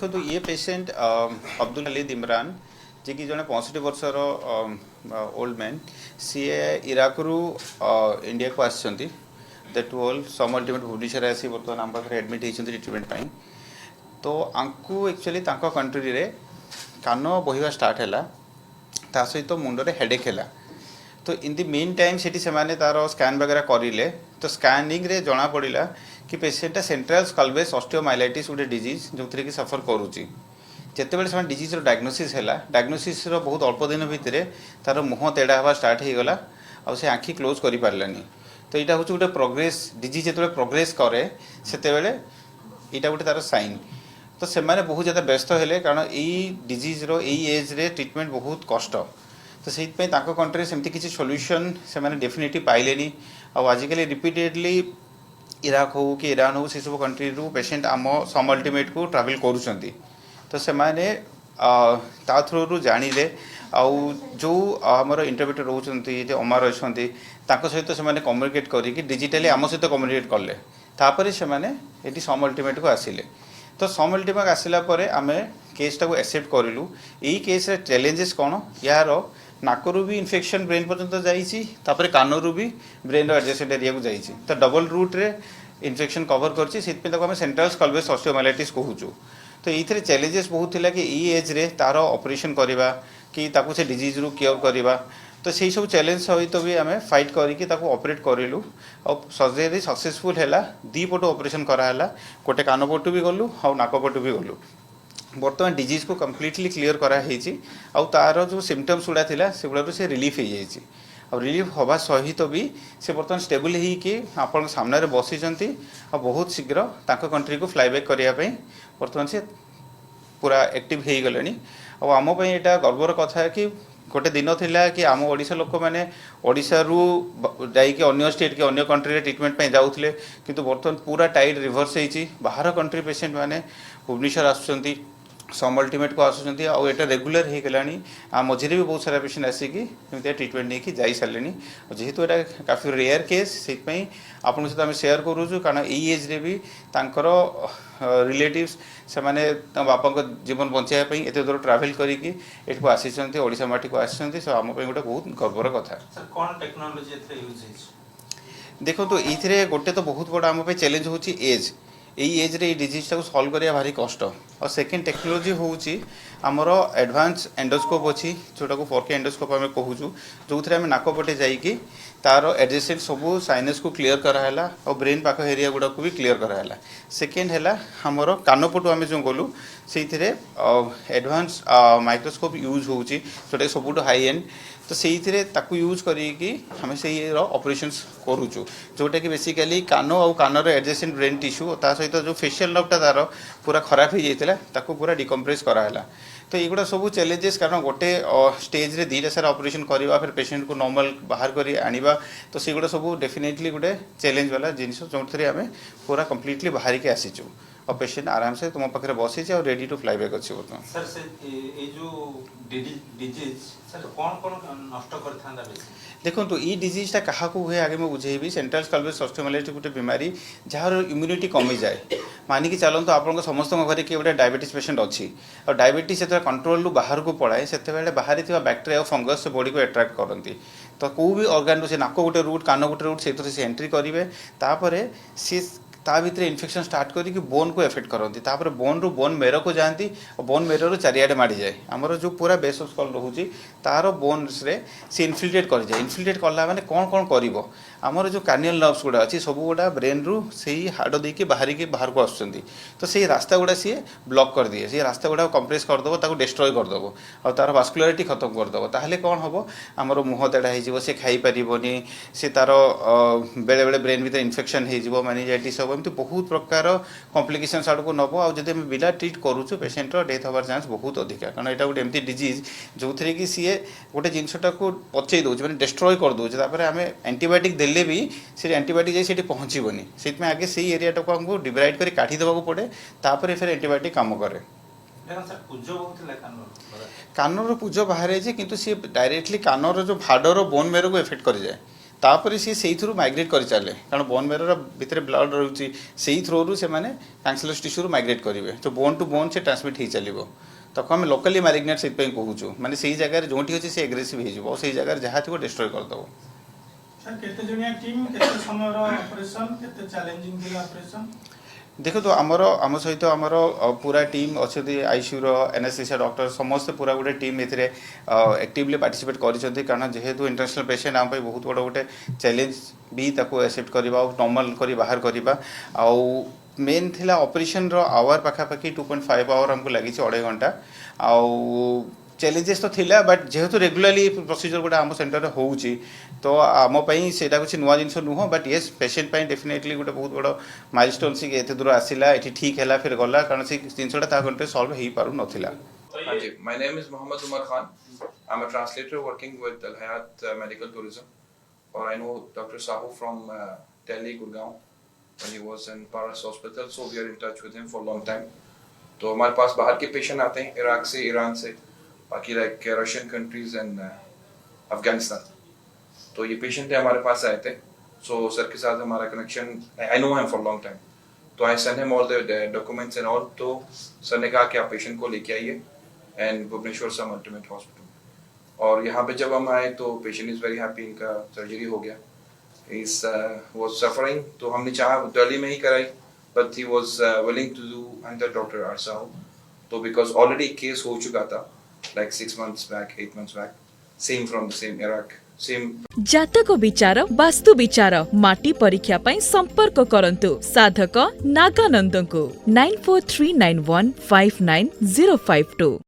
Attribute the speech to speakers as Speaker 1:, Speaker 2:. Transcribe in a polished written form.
Speaker 1: देखो तो ये पेशेंट अब्दुल अली इमरान जे कि जड़े 65 वर्षर ओल्ड मैन सी इराकरू इंडिया को आसछंती that all some ultimate Bhubaneswar आसी बर्तमान आम पाखे एडमिट होती ट्रिटमेंट पाई तो आंकु एक्चुअली तांको कंट्री रे कान बहिबा स्टार्ट है ता सहित मुंडरे हेडेक है तो इन दी मेन टाइम से माने तार स्कैन वगैरह करें तो स्कैनिंग रे जना पड़ा कि पेशेंटा सेंट्रल स्कल्वेस ऑस्टियोमाइलाइटिस गोटे डिजीज जो थी कि सफर करुच्ची जिते से डिजीज डायग्नोसिस है डायग्नोसिस बहुत अल्प दिन भितर तार मुह तेढ़ा हवा स्टार्ट हो गला आ से आँखि क्लोज कर पारानी तो यहाँ हूँ गोटे प्रोग्रेस डिजीज जो प्रोग्रेस करे से यहाँ गोटे तार साइन तो से बहुत ज़्यादा व्यस्त हेले कारण यही डिजीज एज रे ट्रिटमेंट बहुत कष्ट तो से कंट्री सेमती किसी सॉल्यूशन से डेफिनेटली पाइले आजिकल रिपीटेडली इराक हो कि ईरान हो से सब कंट्री रू पेशेंट आम सम अल्टीमेट को ट्रावेल करुँच तो से ता थ्रू जानिले आउ जो आमर इंटरप्रेटर रोचे अमर अच्छा सहित से कम्युनिकेट करके डिजिटली आम सहित कम्युनिकेट कले तापर से सम अल्टीमेट को आसिले तो सम अल्टीमेट आसला आम केसटा को एक्सेप्ट करूँ यही केस चैलेंजेस कौन यार नाकरू भी इन्फेक्शन ब्रेन पर्यंत जापर कानरू भी ब्रेन एडजेसेंट एरिया को जाइए तो डबल रूट रे इन्फेक्शन कवर कर सेंट्रल स्कल्वेस ऑस्टियोमाइलाइटिस कहूँ तो ये चैलेंजेस बहुत थिला कि ई एज रे तार ऑपरेशन करवा कि ताकू से डिजीज रू क्योर करवा तो से सब चैलेंज सहित भी आम फाइट करके ऑपरेट करूँ और सर्जरी सक्सेसफुल है दी पटू ऑपरेशन कराला गोटे कान पटू भी गलु और नाक पटू भी गलु बर्तमान डिजीज को कम्प्लीटली क्लीयर कराई तार जो सिम्पटम्स गुड़ा था से गुड़ा से रिलीफ हो जाए और रिलीफ हवा सहित भी से बर्तमान स्टेबल होगी आपण सामने बसी और बहुत शीघ्र कंट्री को फ्लाईबैक करने बर्तमान से पूरा एक्टिव हो गले और आमपाई यहाँ गर्वर कथा है कि गोटे दिन थिला कि आम ओडिशा लोक मैंने ओडिशा जाइए अन्य स्टेट के अन्य कंट्री ट्रिटमेंट पे जाऊे किंतु बर्तमान पूरा टाइड रिभर्स होती बाहर कंट्री पेशेंट मैंने भुवनेश्वर आसुँच सम अल्टीमेट को आसुँच आटा रेगुलर हो गला मझे भी बहुत सारा पेशेंट आसिकी ट्रिटमेंट नहीं कि जाई सारे और जेहेतु यहाँ काफी रेयर केस से आपन सहित आम सेयार करूँ कारण यही एज रे भी तांकर रिलेटिव्स से बापा जीवन बचाई एत दूर ट्रावेल करके आसी ओडिशा माटी को आसी सो आम गोटे बहुत गर्वर कथा देखो तो ये गोटे तो बहुत बड़ा आम चैलेंज हो एज यही एज रे डिजीजटा को सल्व करा भारी कष्ट और सेकेंड टेक्नोलोजी हूँ आमर एडवांस एंडोस्कोप अच्छी जोटा को 4K एंडोस्कोप आम कहूँ जो थे आम नाक पटे जाइए तार एडजेसेंट सबू साइनस को क्लीयर कराला और ब्रेन पाख एरिया गुड़ा को भी क्लीयर कराला सेकेंड है आमर कान पटू आम जो गलु से एडवांस माइक्रोस्कोप यूज हो जोटा सबुठ हाई एंड तो से यूज करें से ऑपरेशंस करूँ जोटा कि बेसिकली कान और कानर एडजेसेंट ब्रेन टिश्यू सहित जो फेशियल नर्वटा तार पूरा खराब हो जाता पूरा डिकम्प्रेस कराला तो युवा सब चैलेंजेस कारण गोटे स्टेज रे दीटा सारा ऑपरेशन करवा फिर पेशेंट को नॉर्मल बाहर कर आनिबा तो सेगुड़ा सब डेफिनेटली गोटे चैलेंज वाला जिनस जो आम पूरा कम्प्लीटली बाहर के आसीचु और पेशेंट आराम से तुम पाखे बसी और रेडी टू फ्लाई बैक अच्छे बर्तमान
Speaker 2: सर से ए जो डिजीज सर कौन कौन नष्ट करथांदा बेसी
Speaker 1: देखो तो ये डिजीजटा क्या हुए आगे मैं बुझेबी सेंट्रल स्कल्वेस ऑस्टियोमाइलाइटिस गोटे बीमारी जार इम्यूनिटी कमी जाए मानिकी चलते आप समस्त घर किए गोटे डायबिटीज पेशेंट अच्छी और डायबिटीज जो कंट्रोल बाहर को पड़ाए से बाहर बैक्टेरिया और फंगस से बॉडी को एट्राक्ट करती तो कौ भी अर्गान से नाक गोटे रूट कान गोटे रूट से एंट्री करेंगे तापर सी ता भीतर इन्फेक्शन स्टार्ट करके बोन को एफेक्ट करती तापर बोन रु बोन मेरो को जाती और बोन मेरो रु चारियाडे माड़ी जाए आमर जो पूरा बेस ऑफ स्कल रोचे तार बोन्स रे से इनफिल्ट्रेट कर जाए इनफिल्ट्रेट कला माने कौन कौन कर आमर जो कार्नियल नर्व्स गुड़ा अच्छी सब गुड़ा ब्रेन रु से हाड़ देके बाहर को आसुँच तो से रास्ता गुड़ा सी ब्लॉक कर दिए सी रास्ता गुड़ा कंप्रेस करदेव ताको डिस्ट्रॉय करदेव और तार वास्कुलारिटी खत्म करदेव ताहले कौन हम आमर मुह तेढ़ा हो से खाई पारिबनी से तार बेले बेले ब्रेन भीतर इन्फेक्शन हो मैनिजाइटिस सब एमती बहुत प्रकार कॉम्प्लिकेशंस आड़ को नब आउ जब बिना ट्रीट करूँ पेशेंट डेथ हबार चांस बहुत अधिका कारण यहाँ गोटे एमती डिजीज जो थे कि सी गोटे जिनटा को पचई दौर मैंने डिस्ट्रॉय कर दूचे आम एंटीबायोटिक देले भी से एंटीबायोटिक जाए पहुँचबनी से आगे से एरिया को हमको डिवाइड कर काटिदेवा पड़े तापर फिर एंटीबायोटिक काम करे कानर पूज बाहर किंतु सी डायरेक्टली कानर जो भाडर बोन मेरो को एफेक्ट कर जाए तापर सी से थ्रू माइग्रेट कर चले कारण बोन मेरो भितर ब्लड रही से थ्रू से कैंसरस टिश्यू माइग्रेट करेंगे तो बोन टू बोन से ट्रांसमिट हो चलो तक आम लोकली मालिग्नेट से कहूँ माने से जगह जो अच्छे से एग्रेसिव हो जगह जहाँ थी डिस्ट्रॉय करदेव
Speaker 3: सर केते जणिया टीम केते समय ऑपरेशन केते चैलेंजिंग दिला ऑपरेशन
Speaker 1: देखो तो आम सहित आमर पूरा टीम अच्छा आईसीयू एनेस्थेसिया डॉक्टर समस्त पूरा गोटे टीम ए एक्टिवली पार्टिसिपेट कर कारण जेहेतु इंटरनेशनल पेशेंट आम बहुत बड़ा गोटे चैलेंज भी एक्सेप्ट करवा नॉर्मल कर बाहर करवा आउ मेन थिला ऑपरेशन रो आवर पाखापाखि 2.5 आवर हमको लगी 2.5 घंटा आउ चैलेंजेस तो थिला बट जेहेतु रेगुलरली प्रोसीजर गोटे आम सेंटर होउची तो आम से कुछ नुआ जिन नुह बट येस पेशेंट डेफिनेटली गोटे बहुत बड़ माइलस्टोन सी एत दूर आसला ये ठीक है फिर गला कारण से जिनसा घंटे सॉल्व हो पार नाला
Speaker 4: हाँ जी, my name is Mohammed Umar Khan. I'm a translator working with Al Hayat Medical Tourism. Or I know Dr. Sahu from Delhi, Gurgaon, when he was in Paras Hospital. So we are in touch with him for a long time. तो हमारे पास बाहर के patient आते हैं Iraq से, Iran से, बाकी like Russian countries and Afghanistan. तो ये पेशेंट हमारे पास आए थे. So सर के साथ हमारा connection, I know him for a long time. तो I sent him all the documents and all. तो सर ने कहा कि आप पेशेंट को लेके आइए and Bhubaneswar some ultimate hospital. और यहाँ पे जब हम आए तो पेशेंट इज़ वेरी हैप्पी, इनका सर्जरी हो गया. इस वाज सफरिंग तो हमने चाहा दिल्ली में ही कराई but he was willing to do under doctor आरसाओ. तो बिकॉज ऑलरेडी केस हो चुका था like 6 months back 8 months back same from the same Iraq same.
Speaker 5: जातक विचार वास्तु विचार माटी परीक्षा पई संपर्क करंतु साधक नागानंद को 9439159052.